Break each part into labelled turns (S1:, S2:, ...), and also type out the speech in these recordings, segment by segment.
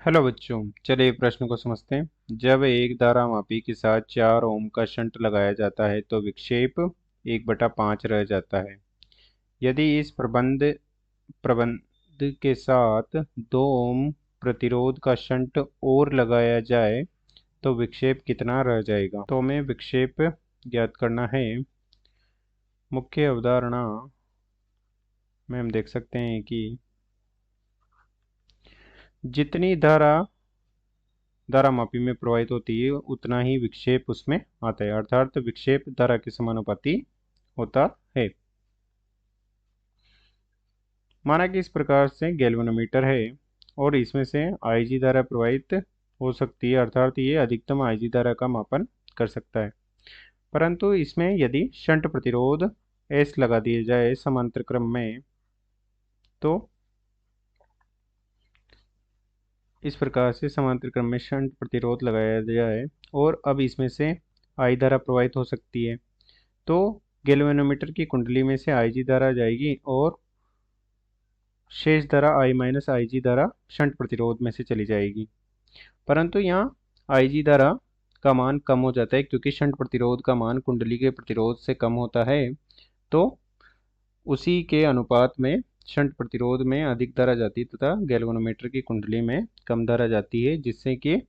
S1: Hello बच्चों, चलिए प्रश्न को समझते हैं। जब एक धारामापी के साथ 4 ओम का शंट लगाया जाता है तो विक्षेप 1/5 रह जाता है। यदि इस प्रबंध के साथ 2 ओम प्रतिरोध का शंट और लगाया जाए तो विक्षेप कितना रह जाएगा। तो हमें विक्षेप ज्ञात करना है। मुख्य अवधारणा में हम देख सकते हैं कि जितनी धारामापी में प्रवाहित होती है उतना ही विक्षेप उसमें आता है, अर्थात विक्षेप धारा के समानुपाती होता है। माना कि इस प्रकार से गैल्वेनोमीटर है और इसमें से आईजी धारा प्रवाहित हो सकती है, अर्थात ये अधिकतम आईजी धारा का मापन कर सकता है। परंतु इसमें यदि शंट प्रतिरोध एस लगा दिए जाए समांतर क्रम में, तो इस प्रकार से समांतर क्रम में शंट प्रतिरोध लगाया जाए और अब इसमें से आई धारा प्रवाहित हो सकती है, तो गैल्वेनोमीटर की कुंडली में से आईजी धारा जाएगी और शेष धारा आई माइनस आईजी धारा शंट प्रतिरोध में से चली जाएगी। परंतु यहाँ आईजी धारा का मान कम हो जाता है क्योंकि शंट प्रतिरोध का मान कुंडली के प्रतिरोध से कम होता है, तो उसी के अनुपात में शंट प्रतिरोध में अधिक धारा जाती है तथा गैल्वेनोमीटर की कुंडली में कम धारा जाती है, जिससे कि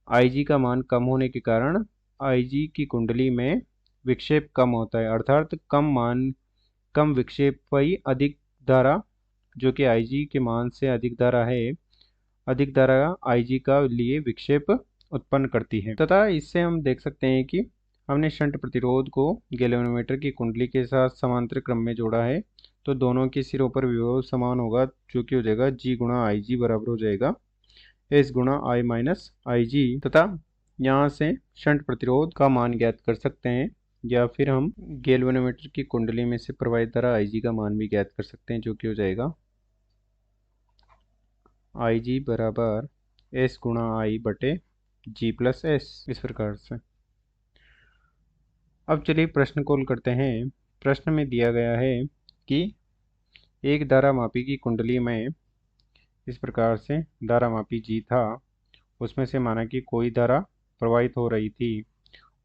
S1: आईजी का मान कम होने के कारण आईजी की कुंडली में विक्षेप कम होता है, अर्थात कम विक्षेप वही अधिक धारा, जो कि आईजी के मान से अधिक धारा है, अधिक धारा आईजी का लिए विक्षेप उत्पन्न करती है। तथा इससे हम देख सकते हैं कि हमने शंट प्रतिरोध को गैल्वेनोमीटर की कुंडली के साथ समांतर क्रम में जोड़ा है, तो दोनों के सिरों पर विभव समान होगा, जो कि हो जाएगा जी गुणा आई जी बराबर हो जाएगा एस गुणा आई माइनस आई जी। तथा यहाँ से शंट प्रतिरोध का मान ज्ञात कर सकते हैं, या फिर हम गैल्वेनोमीटर की कुंडली में से प्रवाहित धारा आई जी का मान भी ज्ञात कर सकते हैं, जो कि हो जाएगा आई जी बराबर एस गुणा आई बटे जी प्लस एस, इस प्रकार से। अब चलिए प्रश्न को हल करते हैं। प्रश्न में दिया गया है कि एक धारामापी की कुंडली में इस प्रकार से धारामापी जी था, उसमें से माना कि कोई धारा प्रवाहित हो रही थी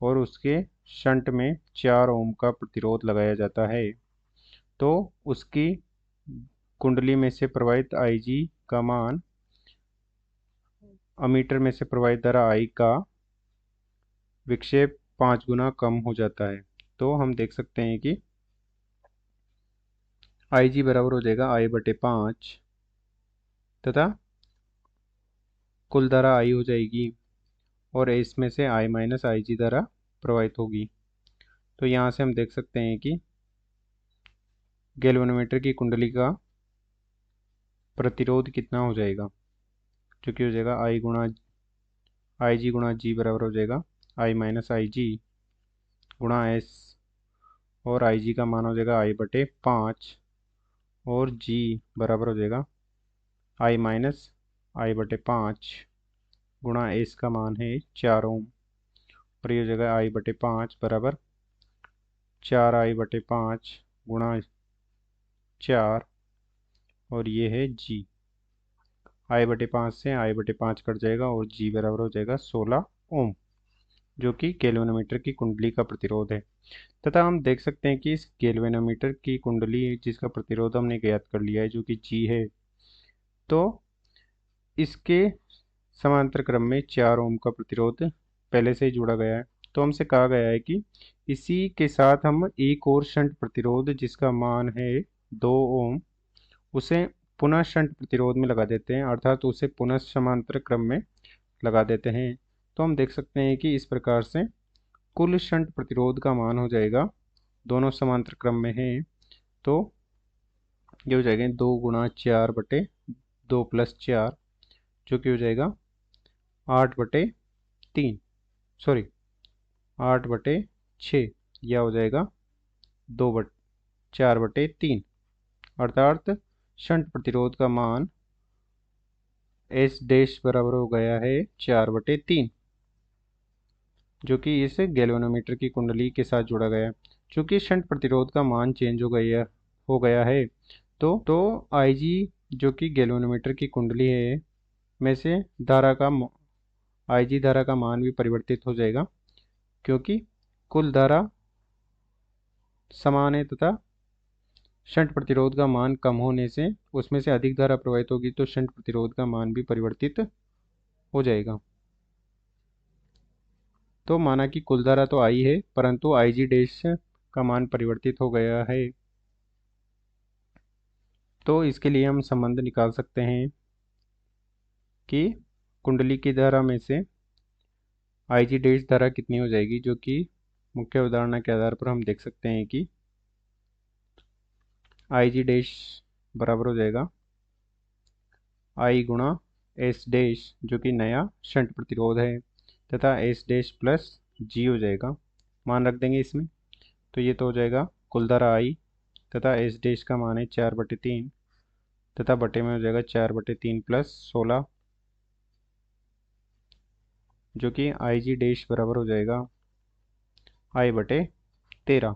S1: और उसके शंट में 4 ओम का प्रतिरोध लगाया जाता है, तो उसकी कुंडली में से प्रवाहित आई जी का मान अमीटर में से प्रवाहित धारा आई का विक्षेप 5 गुना कम हो जाता है। तो हम देख सकते हैं कि आई जी बराबर हो जाएगा आई बटे 5 तथा कुल धारा आई हो जाएगी और इसमें से आई माइनस आई जी धारा प्रवाहित होगी। तो यहाँ से हम देख सकते हैं कि गैल्वेनोमीटर की कुंडली का प्रतिरोध कितना हो जाएगा, जो कि हो जाएगा आई जी गुणा जी बराबर हो जाएगा आई माइनस आई जी गुणा एस, और आई जी का मान हो जाएगा आई बटे 5 और जी बराबर हो जाएगा आई माइनस आई बटे 5 गुणा एस का मान है 4 ओम, और ये हो जाएगा आई बटे 5 बराबर 4 आई बटे 5 गुणा 4, और ये है जी। आई बटे 5 से आई बटे 5 कट जाएगा और जी बराबर हो जाएगा 16 ओम, जो कि गैल्वेनोमीटर की कुंडली का प्रतिरोध है। तथा हम देख सकते हैं कि इस गैल्वेनोमीटर की कुंडली जिसका प्रतिरोध हमने ज्ञात कर लिया है, जो कि जी है, तो इसके समांतर क्रम में 4 ओम का प्रतिरोध पहले से ही जुड़ा गया है। तो हमसे कहा गया है कि इसी के साथ हम एक और शंट प्रतिरोध जिसका मान है 2 ओम, उसे पुनः शंट प्रतिरोध में लगा देते हैं, अर्थात उसे पुनः समांतर क्रम में लगा देते हैं। तो हम देख सकते हैं कि इस प्रकार से कुल शंट प्रतिरोध का मान हो जाएगा, दोनों समांतर क्रम में हैं, तो ये हो जाएगा 2 गुणा 4 बटे 2 प्लस 4, जो कि हो जाएगा 8/3, सॉरी 8/6, यह हो जाएगा 4/3, अर्थात शंट प्रतिरोध का मान एस डैश बराबर हो गया है 4/3, जो कि इस गैल्वेनोमीटर की कुंडली के साथ जुड़ा गया है। चूंकि शंट प्रतिरोध का मान चेंज हो गया है, तो आईजी जो कि गैल्वेनोमीटर की कुंडली है में से IG धारा का मान भी परिवर्तित हो जाएगा, क्योंकि कुल धारा समान है तथा शंट प्रतिरोध का मान कम होने से उसमें से अधिक धारा प्रवाहित होगी, तो शंट प्रतिरोध का मान भी परिवर्तित हो जाएगा। तो माना कि कुल धारा तो I है, परंतु IG डैश का मान परिवर्तित हो गया है। तो इसके लिए हम संबंध निकाल सकते हैं कि कुंडली की धारा में से IG डैश धारा कितनी हो जाएगी, जो कि मुख्य उदाहरण के आधार पर हम देख सकते हैं कि IG डैश बराबर हो जाएगा I गुणा S डैश, जो कि नया शंट प्रतिरोध है, तथा S डैश प्लस G हो जाएगा, मान रख देंगे इसमें। तो ये तो हो जाएगा कुल धारा I तथा S डैश का मान है 4/3 तथा बटे में हो जाएगा 4/3 प्लस 16, जो कि IG डैश बराबर हो जाएगा I/13,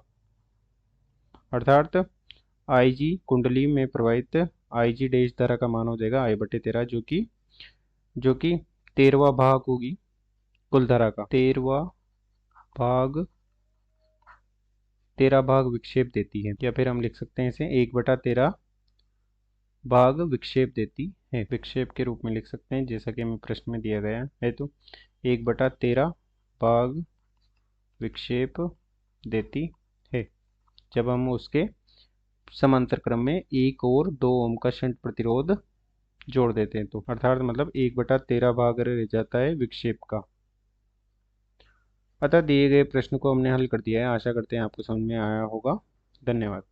S1: अर्थात IG कुंडली में प्रवाहित IG डैश धारा का मान हो जाएगा I/13, जो कि 13वां भाग होगी कुल धारा का। 13 भाग विक्षेप देती है, या फिर हम लिख सकते हैं इसे 1/13 भाग विक्षेप देती है, विक्षेप के रूप में लिख सकते हैं, जैसा कि हमें प्रश्न में दिया गया है। तो 1/13 भाग विक्षेप देती है, जब हम उसके समांतर क्रम में 1 और 2 ओम का शंट प्रतिरोध जोड़ देते हैं, तो अर्थात मतलब 1/13 भाग रह जाता है विक्षेप का। अतः दिए गए प्रश्न को हमने हल कर दिया है। आशा करते हैं आपको समझ में आया होगा। धन्यवाद।